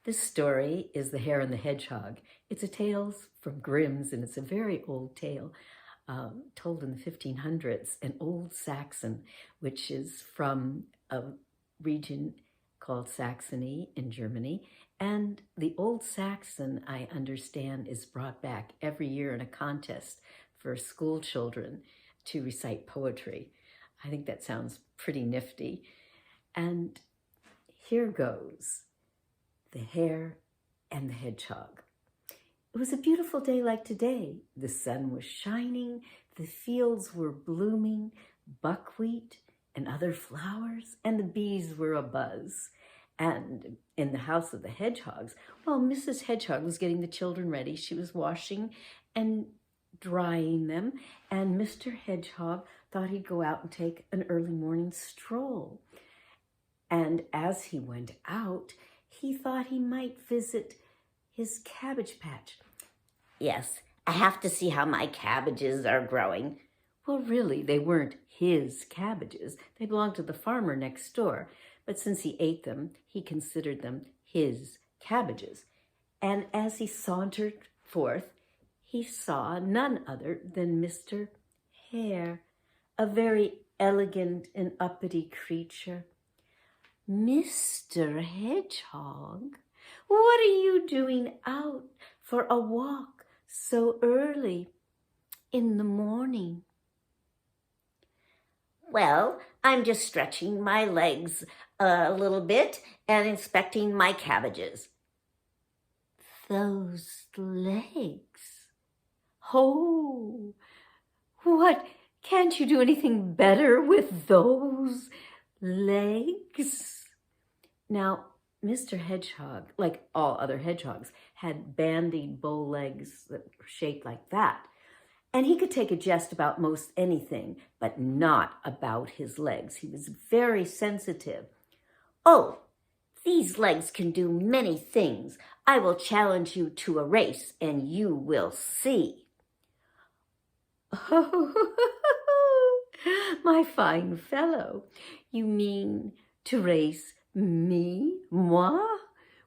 This story is The Hare and the Hedgehog. It's a tale from Grimm's, and it's a very old tale told in the 1500s, an old Saxon, which is from a region called Saxony in Germany. And the old Saxon, I understand, is brought back every year in a contest for school children to recite poetry. I think that sounds pretty nifty. And here goes. The Hare and the Hedgehog. It was a beautiful day like today. The sun was shining, the fields were blooming, buckwheat and other flowers, and the bees were abuzz. And in the house of the hedgehogs, while Mrs. Hedgehog was getting the children ready, she was washing and drying them, and Mr. Hedgehog thought he'd go out and take an early morning stroll. And as he went out, he thought he might visit his cabbage patch. Yes, I have to see how my cabbages are growing. Well, really, they weren't his cabbages. They belonged to the farmer next door. But since he ate them, he considered them his cabbages. And as he sauntered forth, he saw none other than Mr. Hare, a very elegant and uppity creature. Mr. Hedgehog, what are you doing out for a walk so early in the morning? Well, I'm just stretching my legs a little bit and inspecting my cabbages. Those legs? Oh, what? Can't you do anything better with those legs? Now, Mr. Hedgehog, like all other hedgehogs, had bandied bow legs that were shaped like that. And he could take a jest about most anything, but not about his legs. He was very sensitive. Oh, these legs can do many things. I will challenge you to a race, and you will see. Oh, my fine fellow, you mean to race me, moi,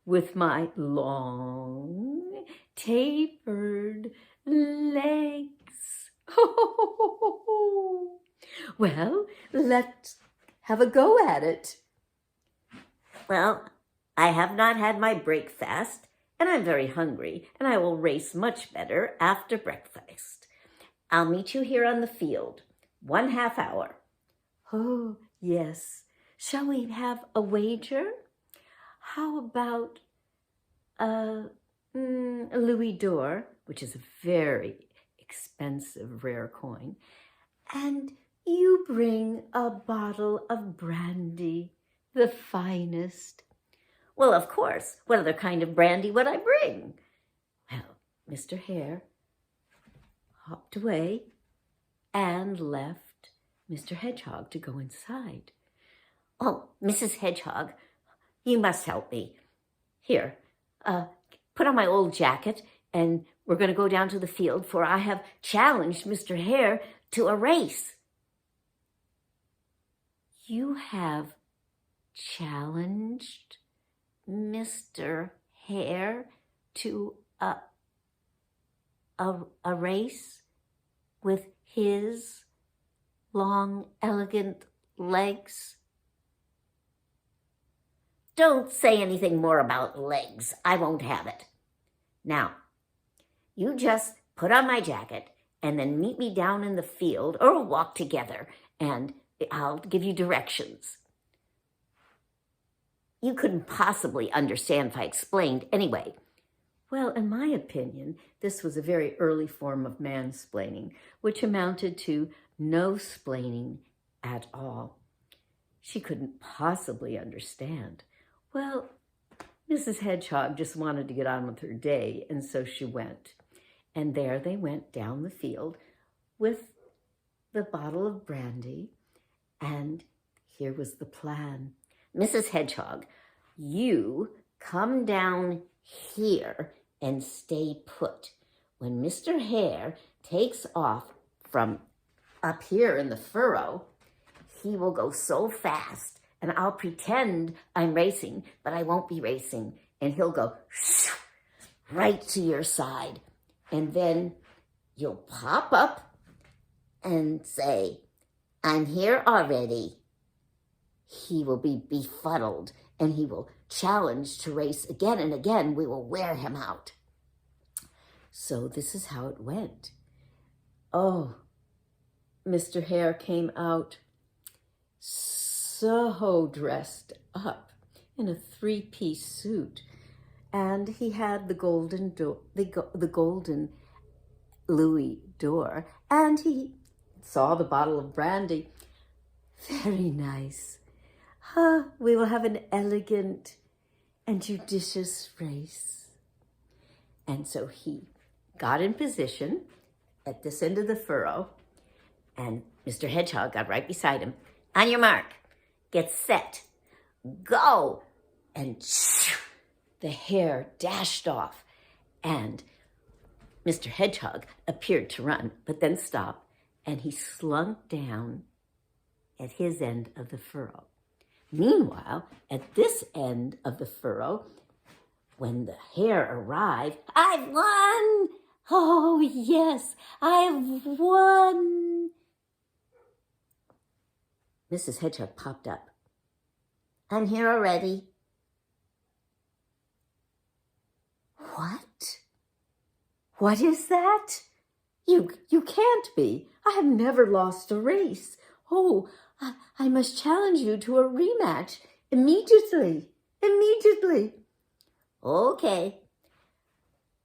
with my long, tapered legs? Well, let's have a go at it. Well, I have not had my breakfast, and I'm very hungry, and I will race much better after breakfast. I'll meet you here on the field, 1/2 hour. Oh, yes. Shall we have a wager? How about a louis d'or, which is a very expensive rare coin, and you bring a bottle of brandy, the finest? Well, of course. What other kind of brandy would I bring? Well, Mr. Hare hopped away and left Mr. Hedgehog to go inside. Oh, Mrs. Hedgehog, you must help me. Here, put on my old jacket, and we're going to go down to the field, for I have challenged Mr. Hare to a race. You have challenged Mr. Hare to a race with his long, elegant legs? Don't say anything more about legs. I won't have it. Now, you just put on my jacket and then meet me down in the field, or we'll walk together, and I'll give you directions. You couldn't possibly understand if I explained anyway. Well, in my opinion, this was a very early form of mansplaining, which amounted to no splaining at all. She couldn't possibly understand. Well, Mrs. Hedgehog just wanted to get on with her day, and so she went. And there they went down the field with the bottle of brandy, and here was the plan. Mrs. Hedgehog, you come down here and stay put. When Mr. Hare takes off from up here in the furrow, he will go so fast, and I'll pretend I'm racing, but I won't be racing, and he'll go right to your side. And then you'll pop up and say, I'm here already. He will be befuddled and he will challenge to race again and again. We will wear him out. So this is how it went. Oh, Mr. Hare came out so dressed up in a three-piece suit, and he had the golden Louis door, and he saw the bottle of brandy. Very nice. We will have an elegant and judicious race. And so he got in position at this end of the furrow, and Mr. Hedgehog got right beside him. On your mark, get set, go. And the hare dashed off, and Mr. Hedgehog appeared to run, but then stopped, and he slunk down at his end of the furrow. Meanwhile, at this end of the furrow, when the hare arrived, I've won! Oh, yes, I've won! Mrs. Hedgehog popped up. I'm here already. What? What is that? You can't be. I have never lost a race. Oh, I must challenge you to a rematch immediately. Immediately. Okay.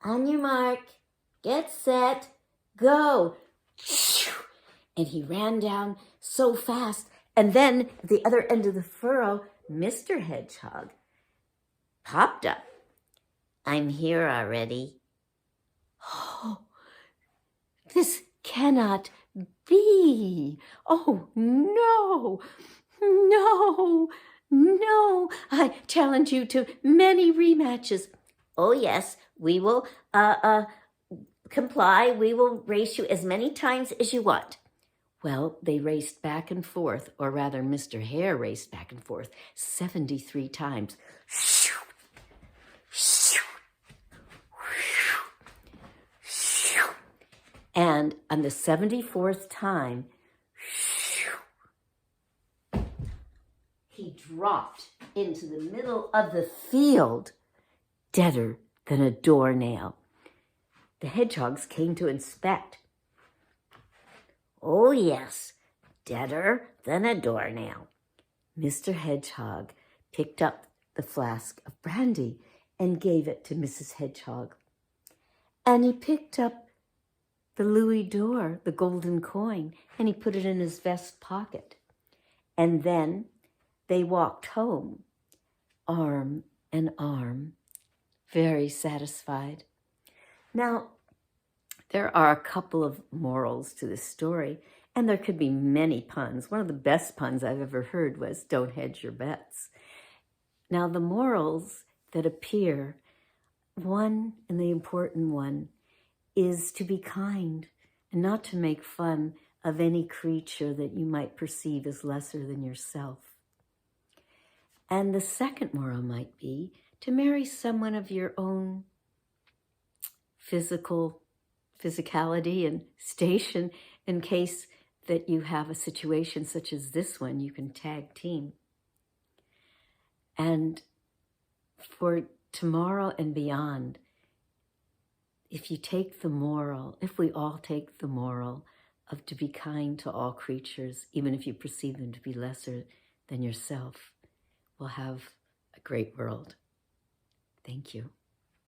On your mark, get set, go. And he ran down so fast. And then at the other end of the furrow, Mr. Hedgehog popped up. I'm here already. Oh, this cannot be. Oh, no, no, no. I challenge you to many rematches. Oh, yes, we will comply. We will race you as many times as you want. Well, they raced back and forth, or rather, Mr. Hare raced back and forth 73 times. And on the 74th time, he dropped into the middle of the field, deader than a doornail. The hedgehogs came to inspect. Oh, yes, deader than a doornail. Mr. Hedgehog picked up the flask of brandy and gave it to Mrs. Hedgehog. And he picked up the louis d'or, the golden coin, and he put it in his vest pocket. And then they walked home, arm in arm, very satisfied. Now, there are a couple of morals to this story, and there could be many puns. One of the best puns I've ever heard was, don't hedge your bets. Now, the morals that appear, one, and the important one, is to be kind and not to make fun of any creature that you might perceive as lesser than yourself. And the second moral might be to marry someone of your own physicality and station in case that you have a situation such as this one, you can tag team. And for tomorrow and beyond, if you take the moral, if we all take the moral of to be kind to all creatures, even if you perceive them to be lesser than yourself, we'll have a great world. Thank you.